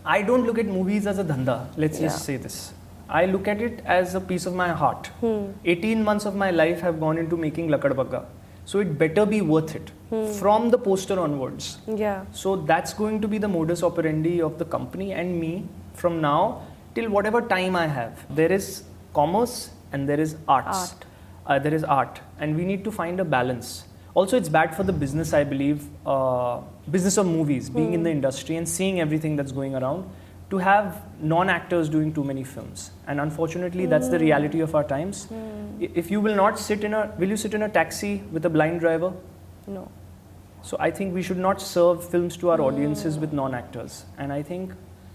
I don't look at movies as a dhanda. Let's just say this. I look at it as a piece of my heart. 18 months of my life have gone into making Lakadbaggha. So it better be worth it from the poster onwards. Yeah. So that's going to be the modus operandi of the company and me from now till whatever time I have. There is commerce and there is arts. There is art, and we need to find a balance. Also, it's bad for the business, I believe, business of movies, being in the industry and seeing everything that's going around, to have non-actors doing too many films. And unfortunately, that's the reality of our times. If you will not sit will you sit in a taxi with a blind driver? No. So I think we should not serve films to our audiences with non-actors. And I think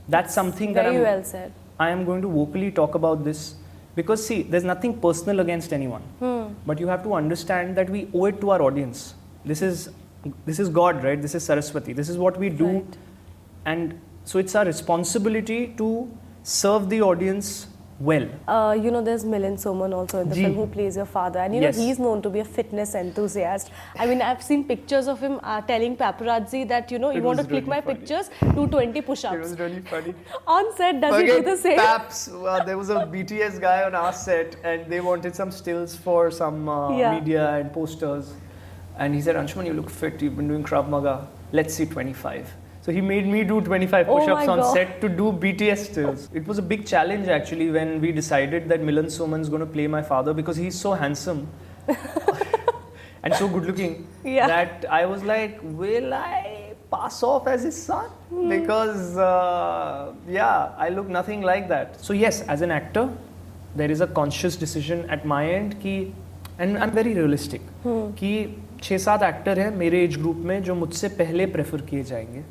that's something that Very well said. I am going to vocally talk about this. Because see, there's nothing personal against anyone. But you have to understand that we owe it to our audience. This is God, right? This is Saraswati. This is what we do. Right. And so it's our responsibility to serve the audience well. There's Milind Soman also in the film who plays your father. And he's known to be a fitness enthusiast. I mean, I've seen pictures of him telling paparazzi that, you want to click my pictures, do 20 push-ups. It was really funny. On set, does he do the same? Paps, there was a BTS guy on our set and they wanted some stills for some media and posters. And he said, Anshuman, you look fit. You've been doing Krav Maga. Let's see 25. So he made me do 25 push-ups on set to do BTS stills. It was a big challenge actually when we decided that Milind Soman is going to play my father because he's so handsome and so good looking that I was like, will I pass off as his son? Because I look nothing like that. So yes, as an actor, there is a conscious decision at my end and I'm very realistic कि 6-7 actor हैं मेरे age group में जो मुझसे पहले prefer किए जाएंगे.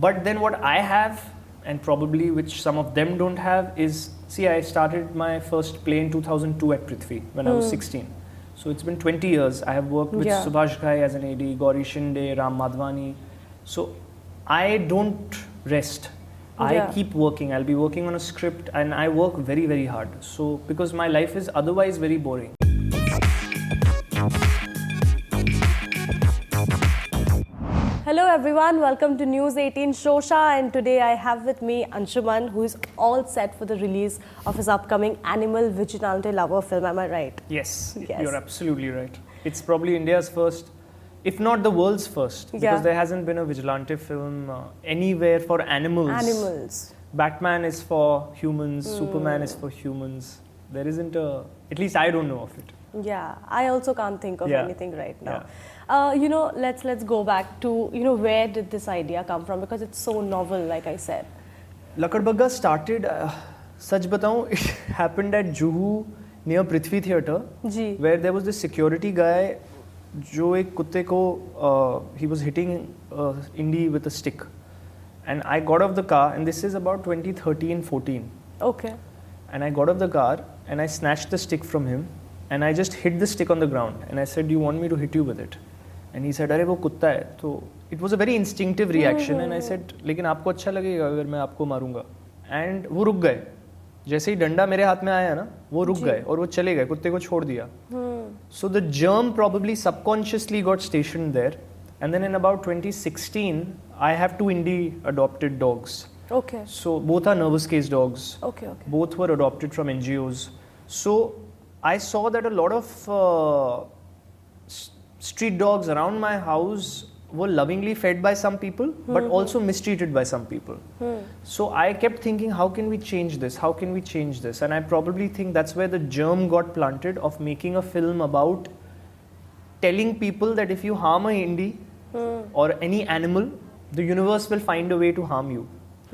But then what I have, and probably which some of them don't have, is, see, I started my first play in 2002 at Prithvi when I was 16. So it's been 20 years. I have worked with Subhash Ghai as an AD, Gauri Shinde, Ram Madhvani. So I don't rest. I keep working. I'll be working on a script and I work very, very hard. So because my life is otherwise very boring. Hello everyone, welcome to News 18 Showsha, and today I have with me Anshuman, who is all set for the release of his upcoming animal vigilante lover film. Am I right? Yes, you're absolutely right. It's probably India's first, if not the world's first, because there hasn't been a vigilante film anywhere for animals. Batman is for humans, Superman is for humans. There isn't at least I don't know of it. Yeah, I also can't think of anything right now. Let's go back to, where did this idea come from? Because it's so novel, like I said. Lakadbaggha started, sach bataun, it happened at Juhu near Prithvi Theatre, where there was this security guy, jo ek kutte ko, he was hitting indie with a stick. And I got off the car, and this is about 2013-14. Okay. And I got off the car, and I snatched the stick from him. And I just hit the stick on the ground. And I said, do you want me to hit you with it? And he said, अरे वो कुत्ता है. So it was a very instinctive reaction. And I said, लेकिन आपको अच्छा लगेगा अगर मैं आपको मारूंगा. And वो रुक गए. जैसे ही डंडा मेरे हाथ में आया ना, वो रुक गए और वो चले गए. कुत्ते को छोड़ दिया. So the germ probably subconsciously got stationed there. And then in about 2016, I have 2 indie adopted dogs. Okay. So both are nervous case dogs. Okay. Both were adopted from NGOs. So I saw that a lot of street dogs around my house were lovingly fed by some people, but also mistreated by some people. So I kept thinking, how can we change this? How can we change this? And I probably think that's where the germ got planted of making a film about telling people that if you harm a indie or any animal, the universe will find a way to harm you.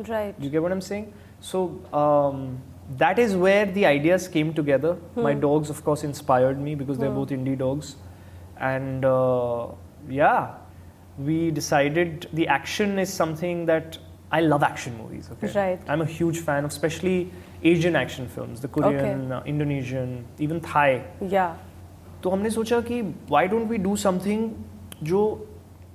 Right. Do you get what I'm saying? So that is where the ideas came together. My dogs, of course, inspired me because they're both indie dogs. And we decided the action is something that I love action movies. Okay? Right. I'm a huge fan of especially Asian action films, the Korean, Indonesian, even Thai. Yeah. तो हमने सोचा कि why don't we do something जो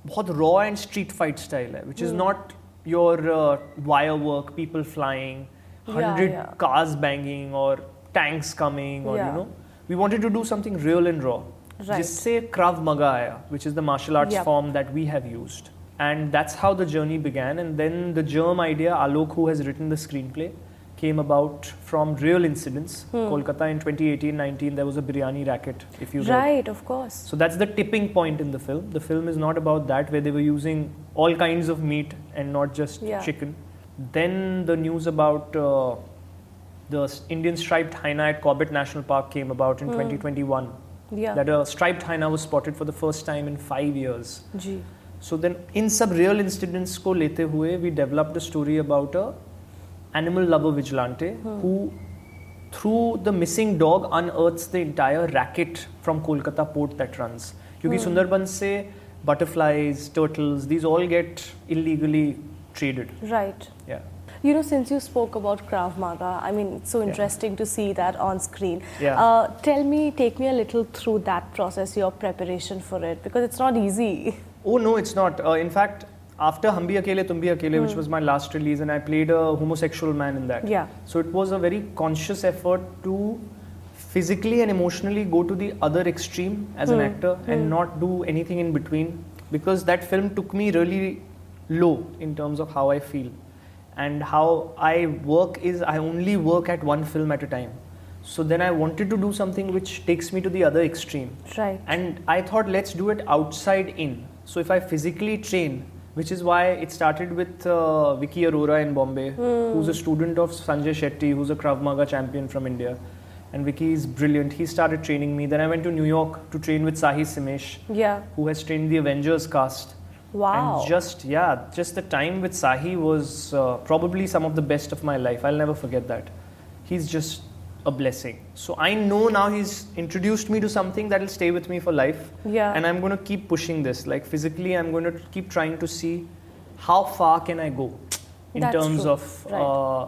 बहुत raw and street fight style है, which is not your wire work, people flying, 100 cars banging or tanks coming or we wanted to do something real and raw. Right. जिससे Krav Maga आया, which is the martial arts form that we have used. And that's how the journey began. And then the germ idea, Alok, who has written the screenplay, came about from real incidents. Kolkata in 2018-19, there was a biryani racket, if you read. Right, of course. So that's the tipping point in the film. The film is not about that, where they were using all kinds of meat and not just chicken. Then the news about the Indian striped hyena at Corbett National Park came about in 2021. That a striped hyena was spotted for the first time in 5 years. Gee. So then in sub real incidents ko lete hue, we developed a story about a animal lover vigilante who, through the missing dog, unearths the entire racket from Kolkata port that runs. Because Sundarban se butterflies, turtles, these all get illegally traded. Right. Yeah. You know, since you spoke about Krav Maga, I mean, it's so interesting to see that on screen. Tell me, take me a little through that process, your preparation for it, because it's not easy. Oh no, it's not. In fact, after Hum Bhi Akele Tum Bhi Akele, which was my last release, and I played a homosexual man in that. So it was a very conscious effort to physically and emotionally go to the other extreme as an actor and not do anything in between, because that film took me really low in terms of how I feel. And how I work is I only work at one film at a time. So then I wanted to do something which takes me to the other extreme. Right. And I thought, let's do it outside in. So if I physically train, which is why it started with Vicky Arora in Bombay, who's a student of Sanjay Shetty, who's a Krav Maga champion from India. And Vicky is brilliant. He started training me. Then I went to New York to train with Sahi Simesh, who has trained the Avengers cast. Wow. And just the time with Sahi was probably some of the best of my life. I'll never forget that. He's just a blessing. So I know now he's introduced me to something that will stay with me for life. And I'm going to keep pushing this. Like physically, I'm going to keep trying to see how far can I go in terms of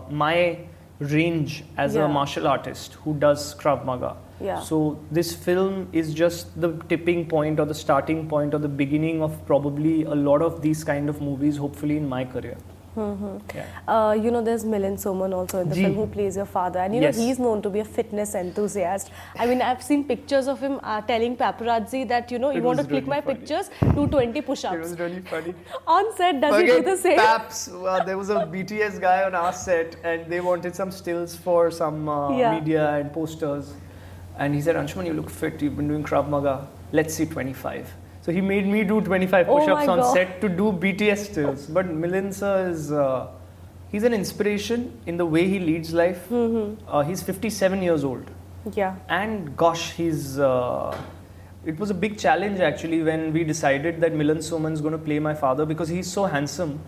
my range as a martial artist who does Krav Maga. So this film is just the tipping point or the starting point or the beginning of probably a lot of these kind of movies, hopefully in my career. You know, there's Milind Soman also in the film who plays your father, and you know he's known to be a fitness enthusiast. I mean, I've seen pictures of him telling paparazzi that, you know, you want to click my pictures, do 20 push-ups. It was really funny. On set, does he do the same? Paps, there was a BTS guy on our set, and they wanted some stills for some media and posters. And he said, Anshuman, you look fit, you've been doing Krav Maga, let's see 25. So he made me do 25 push-ups on set to do BTS stills. But Milind sir is, he's an inspiration in the way he leads life. He's 57 years old. And gosh, he's, it was a big challenge actually when we decided that Milind Soman's going to play my father, because he's so handsome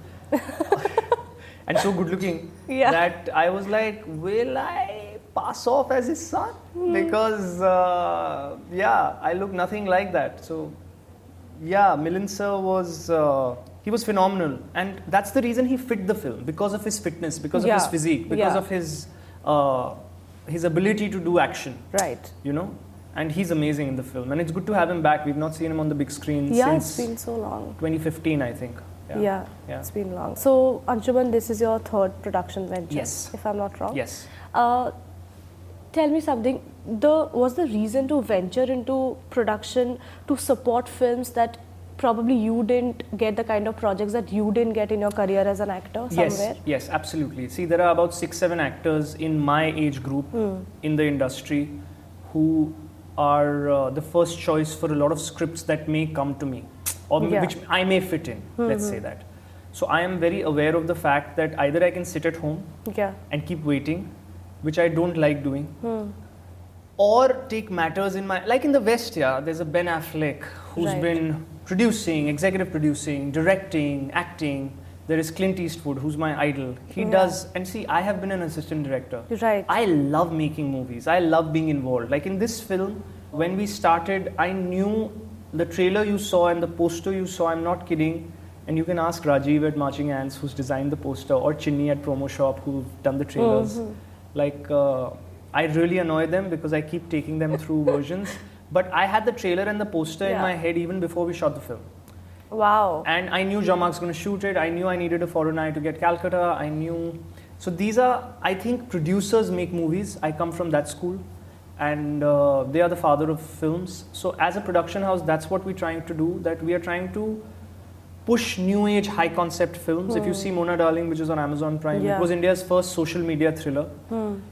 and so good looking that I was like, will I pass off as his son? Because I look nothing like that. So Milind sir was, he was phenomenal, and that's the reason he fit the film, because of his fitness, because of his physique, because of his ability to do action. Right. You know, and he's amazing in the film, and it's good to have him back. We've not seen him on the big screen since it's been so long. 2015, I think. It's been long. So Anshuman, this is your third production venture, if I'm not wrong. Yes. Tell me something, was the reason to venture into production to support films that probably you didn't get, the kind of projects that you didn't get in your career as an actor somewhere? Yes, absolutely. See, there are about 6-7 actors in my age group in the industry who are the first choice for a lot of scripts that may come to me, or which I may fit in, let's say that. So I am very aware of the fact that either I can sit at home and keep waiting, which I don't like doing, or take matters in my, like in the West, there's a Ben Affleck who's been producing, executive producing, directing, acting. There is Clint Eastwood, who's my idol. He does, and see, I have been an assistant director. I love making movies. I love being involved. Like in this film, when we started, I knew the trailer you saw and the poster you saw, I'm not kidding. And you can ask Rajiv at Marching Ants, who's designed the poster, or Chinni at Promo Shop, who've done the trailers. Like, I really annoy them because I keep taking them through versions. But I had the trailer and the poster in my head even before we shot the film. Wow. And I knew Jamak's going to shoot it. I knew I needed a foreign eye to get Calcutta. I knew. So these are, I think, producers make movies. I come from that school. And they are the father of films. So as a production house, that's what we're trying to do. That we are trying to push new age high concept films. If you see Mona Darling, which is on Amazon Prime, it was India's first social media thriller.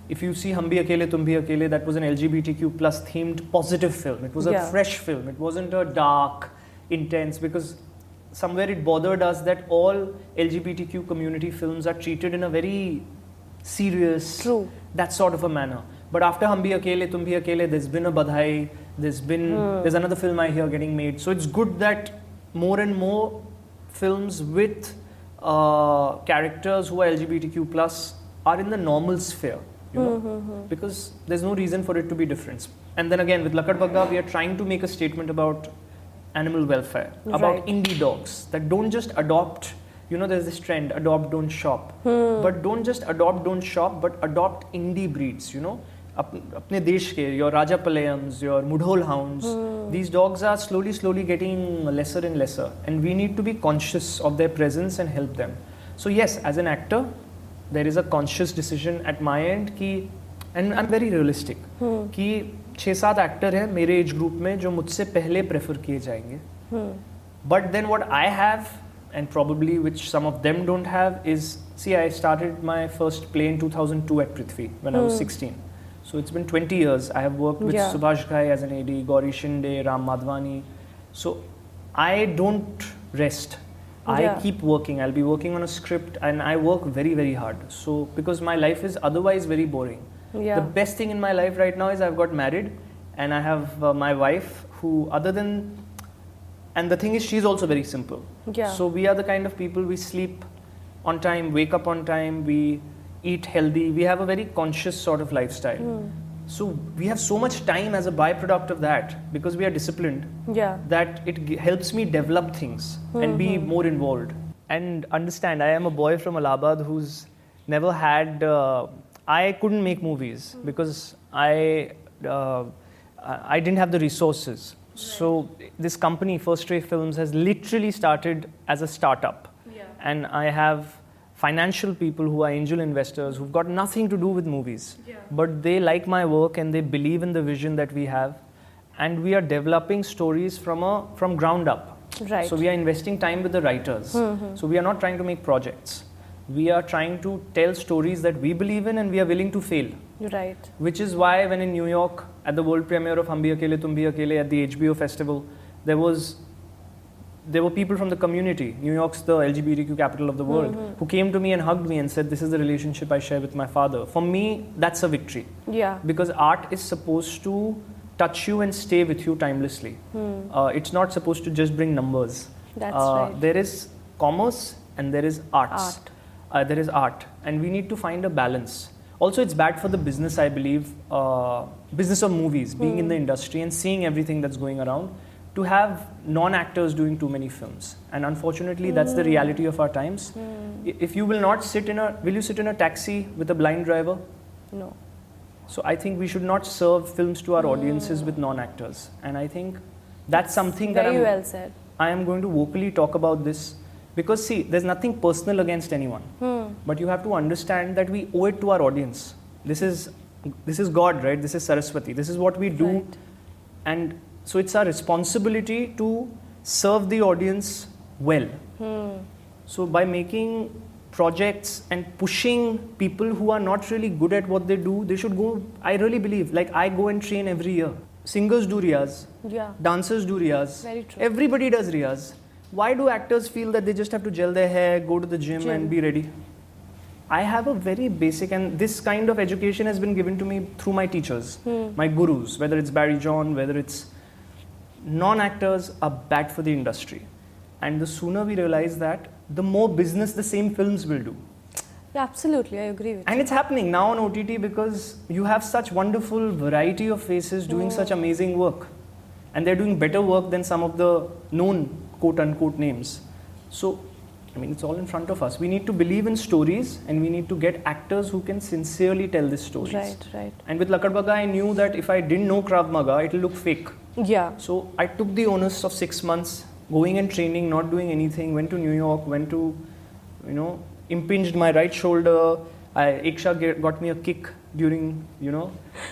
If you see Hum Bhi Akele Tum Bhi Akele, that was an LGBTQ plus themed positive film. It was a fresh film. It wasn't a dark, intense, because somewhere it bothered us that all LGBTQ community films are treated in a very serious, that sort of a manner. But after Hum Bhi Akele Tum Bhi Akele, there's been a Badhai, there's another film I hear getting made. So it's good that more and more films with characters who are LGBTQ plus are in the normal sphere, you know, because there's no reason for it to be different. And then again, with Lakadbaggha, we are trying to make a statement about animal welfare, about indie dogs that don't just adopt. You know, there's this trend, adopt, don't shop. But don't just adopt, don't shop, but adopt indie breeds, you know. अपने देश के, your Rajapalayams, your Mudhol hounds, these dogs are slowly getting lesser and lesser, and we need to be conscious of their presence and help them. So yes, as an actor, there is a conscious decision at my end कि, and I'm very realistic, कि 6-7 actor हैं मेरे age group में जो मुझसे पहले prefer किए जाएंगे. But then what I have, and probably which some of them don't have, is, see, I started my first play in 2002 at Prithvi when I was 16. So it's been 20 years. I have worked with Subhash Ghai as an AD, Gauri Shinde, Ram Madhwani. So I don't rest. I keep working. I'll be working on a script and I work very, very hard. So because my life is otherwise very boring. The best thing in my life right now is I've got married and I have my wife who, other than, and the thing is she's also very simple. So we are the kind of people, we sleep on time, wake up on time, we eat healthy, we have a very conscious sort of lifestyle. So we have so much time as a byproduct of that, because we are disciplined, that it helps me develop things and be more involved. And understand, I am a boy from Allahabad who's never had, I couldn't make movies because I didn't have the resources. So this company, First Ray Films, has literally started as a startup. And I have financial people who are angel investors who've got nothing to do with movies, but they like my work and they believe in the vision that we have, and we are developing stories from ground up. So we are investing time with the writers. So we are not trying to make projects. We are trying to tell stories that we believe in and we are willing to fail. Which is why when in New York at the world premiere of Hum Bhi Akele Tum Bhi Akele at the HBO festival, there were people from the community, New York's the LGBTQ capital of the world, who came to me and hugged me and said, this is the relationship I share with my father. For me, that's a victory. Because art is supposed to touch you and stay with you timelessly. It's not supposed to just bring numbers. There is commerce and there is arts. There is art. And we need to find a balance. Also, it's bad for the business, I believe, business of movies, being in the industry and seeing everything that's going around, to have non-actors doing too many films. And unfortunately, that's the reality of our times. If you will not sit in will you sit in a taxi with a blind driver? No. So I think we should not serve films to our audiences with non-actors. And I think that's something that well said. I am going to vocally talk about this. Because see, there's nothing personal against anyone. But you have to understand that we owe it to our audience. This is God, right? This is Saraswati. This is what we do. And so it's our responsibility to serve the audience well. So by making projects and pushing people who are not really good at what they do, they should go. I really believe, like I go and train every year. Singers do riyaz, dancers do riyaz, everybody does riyaz. Why do actors feel that they just have to gel their hair, go to the gym and be ready? I have a very basic, and this kind of education has been given to me through my teachers, my gurus, whether it's Barry John, whether it's non-actors are bad for the industry. And the sooner we realize that, the more business the same films will do. Yeah, absolutely, I agree with you. And it's happening now on OTT because you have such wonderful variety of faces doing such amazing work. And they're doing better work than some of the known quote-unquote names. So, I mean, it's all in front of us. We need to believe in stories and we need to get actors who can sincerely tell these stories. And with Lakadbaggha, I knew that if I didn't know Krav Maga, it'll look fake. So I took the onus of 6 months, going and training, not doing anything, went to New York, went to, impinged my right shoulder. Eksha got me a kick during,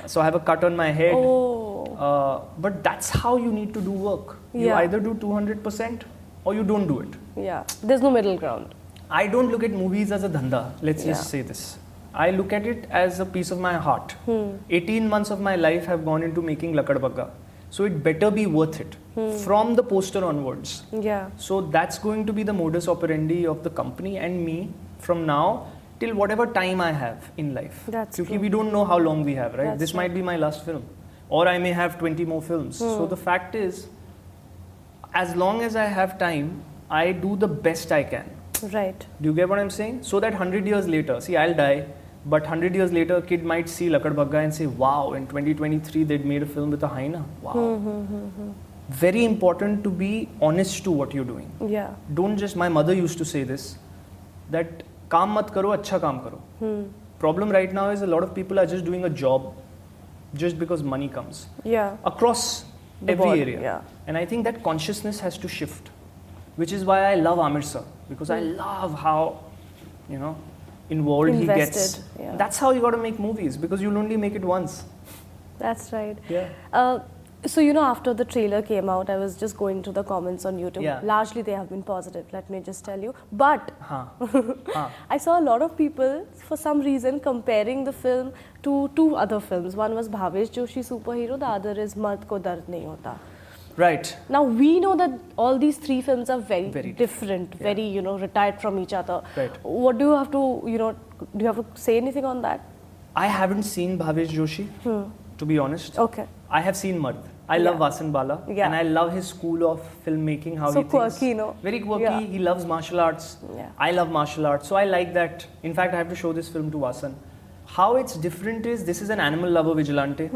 so I have a cut on my head. But that's how you need to do work. You either do 200% or you don't do it. Yeah, there's no middle ground. I don't look at movies as a dhanda, let's just say this. I look at it as a piece of my heart. 18 months of my life have gone into making Lakadbaggha. So it better be worth it from the poster onwards. Yeah. So that's going to be the modus operandi of the company and me from now till whatever time I have in life. That's true. We don't know how long we have, right? That's this might be my last film. Or I may have 20 more films. So the fact is, as long as I have time, I do the best I can. Right. Do you get what I'm saying? So that 100 years later, see, I'll die, but 100 years later, a kid might see Lakadbaggha and say, wow, in 2023, they'd made a film with a hyena. Wow. Very important to be honest to what you're doing. Yeah. Don't just, my mother used to say this, that kaam mat karo, achha kaam karo. Problem right now is a lot of people are just doing a job just because money comes. Yeah. Across The every board, area. yeah. And I think that consciousness has to shift, which is why I love Amir sir, because I love how, involved he gets. Yeah. That's how you got to make movies, because you'll only make it once. That's right. Yeah. So, after the trailer came out, I was just going through the comments on YouTube. Yeah. Largely, they have been positive, let me just tell you. But I saw a lot of people, for some reason, comparing the film to two other films. One was Bhavesh Joshi Superhero, the other is Mard Ko Dard Nahi Hota. Right. Now, we know that all these three films are very different, Yeah. very, retired from each other. Right. What do you have to, do you have to say anything on that? I haven't seen Bhavesh Joshi, to be honest. Okay. I have seen Mard. I love Vasan Bala, Yeah. and I love his school of filmmaking, how So he thinks. quirky, Very quirky. Yeah. He loves martial arts. Yeah. I love martial arts, so I like that. In fact, I have to show this film to Vasan. How it's different is, this is an animal lover vigilante.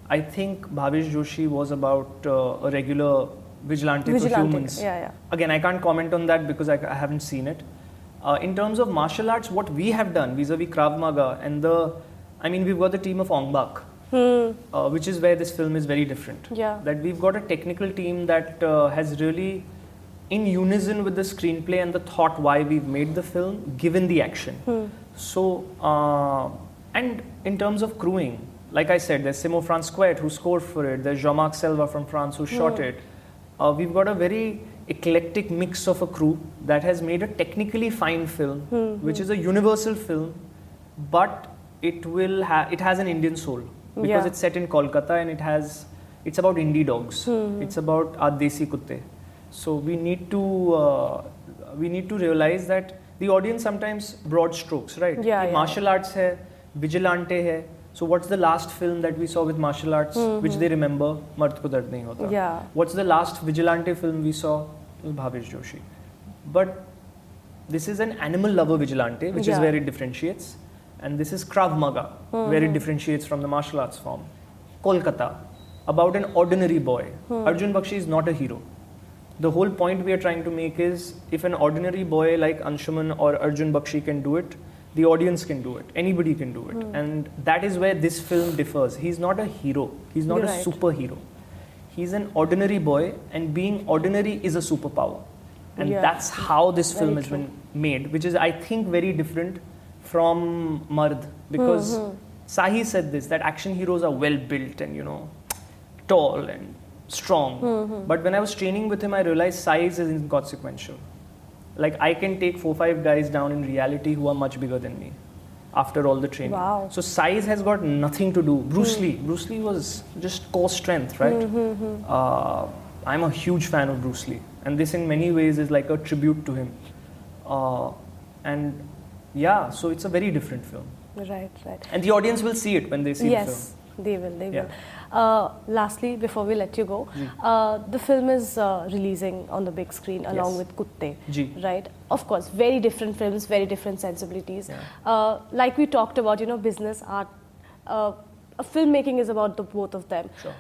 I think Bhavesh Joshi was about a regular vigilante for humans. Yeah. Again, I can't comment on that because I haven't seen it. In terms of martial arts, what we have done vis-a-vis Krav Maga and we've got the team of Ong Bak, which is where this film is very different. Yeah. That we've got a technical team that has really, in unison with the screenplay and the thought why we've made the film, given the action. So, and in terms of crewing, like I said, there's Simo Francois who scored for it, there's Jean-Marc Selva from France who shot it. We've got a very eclectic mix of a crew that has made a technically fine film, which is a universal film, but it has an Indian soul, because it's set in Kolkata and it's about indie dogs. It's about our desi kutte. So we need to realize that the audience sometimes broad strokes, right? Yeah. Martial arts hai, vigilante hai. So what's the last film that we saw with martial arts, which they remember? Mard Ko Dard Nahi Hota. Yeah. What's the last vigilante film we saw? It was Bhavesh Joshi. But this is an animal lover vigilante, which is where it differentiates. And this is Krav Maga, where it differentiates from the martial arts form. Kolkata, about an ordinary boy. Arjun Bakshi is not a hero. The whole point we are trying to make is, if an ordinary boy like Anshuman or Arjun Bakshi can do it, the audience can do it. Anybody can do it. And that is where this film differs. He's not a hero. He's not a superhero. He's an ordinary boy, and being ordinary is a superpower. And that's how this film has been made, which is, I think, very different from Mard. Because Sahi said this, that action heroes are well built and, tall and strong. But when I was training with him, I realized size is inconsequential. Like, I can take 4-5 guys down in reality who are much bigger than me after all the training. Wow. So size has got nothing to do. Bruce Lee was just core strength, right? I'm a huge fan of Bruce Lee, and this in many ways is like a tribute to him. So it's a very different film. Right. And the audience will see it when they see the film. Yes, they will. Lastly, before we let you go, the film is releasing on the big screen along with Kutte, right? Of course, very different films, very different sensibilities. Like we talked about, business, art, filmmaking is about the both of them. Sure.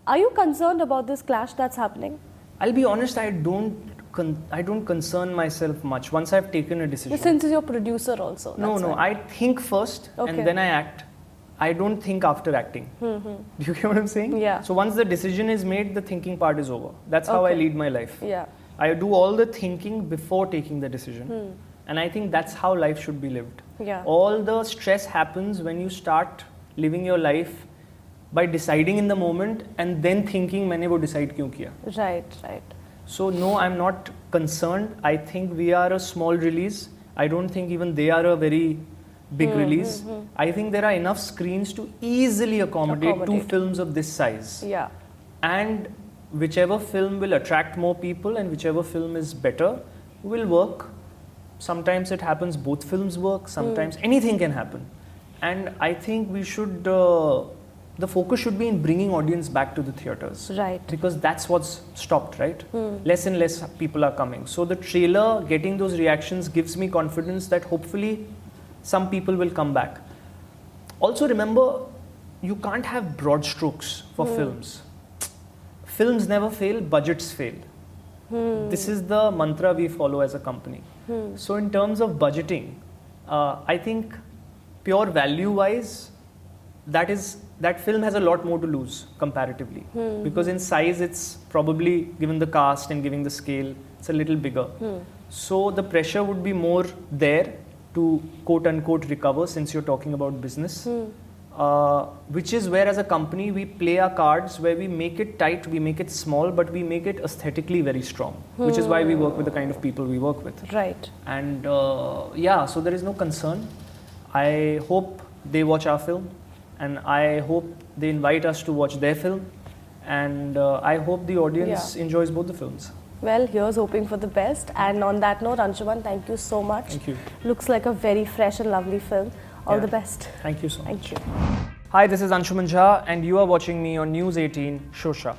Are you concerned about this clash that's happening? I'll be honest, I don't concern myself much once I've taken a decision. Since you're a producer also. No, I think first and then I act. I don't think after acting. Do you get what I'm saying? Yeah. So once the decision is made, the thinking part is over. That's how I lead my life. Yeah. I do all the thinking before taking the decision. And I think that's how life should be lived. Yeah. All the stress happens when you start living your life by deciding in the moment and then thinking, मैंने वो decide क्यों किया? Right. So no, I'm not concerned. I think we are a small release. I don't think even they are a very big release. I think there are enough screens to easily accommodate 2 films of this size. Yeah. And whichever film will attract more people and whichever film is better will work. Sometimes it happens both films work, sometimes anything can happen. And I think we should, the focus should be in bringing audience back to the theatres. Right. Because that's what's stopped, right? Less and less people are coming. So the trailer, getting those reactions gives me confidence that hopefully some people will come back. Also remember, you can't have broad strokes for films. Films never fail, budgets fail. This is the mantra we follow as a company. So in terms of budgeting, I think pure value-wise, that film has a lot more to lose comparatively. Because in size, it's probably, given the cast and given the scale, it's a little bigger. So the pressure would be more there to quote-unquote recover, since you're talking about business. Which is where as a company we play our cards, where we make it tight, we make it small, but we make it aesthetically very strong, which is why we work with the kind of people we work with. Right. And yeah, so there is no concern. I hope they watch our film, and I hope they invite us to watch their film, and I hope the audience enjoys both the films. Well, here's hoping for the best. And on that note, Anshuman, thank you so much. Thank you. Looks like a very fresh and lovely film. All the best. Thank you so much. Thank you. Hi, this is Anshuman Jha, and you are watching me on News 18 Showsha.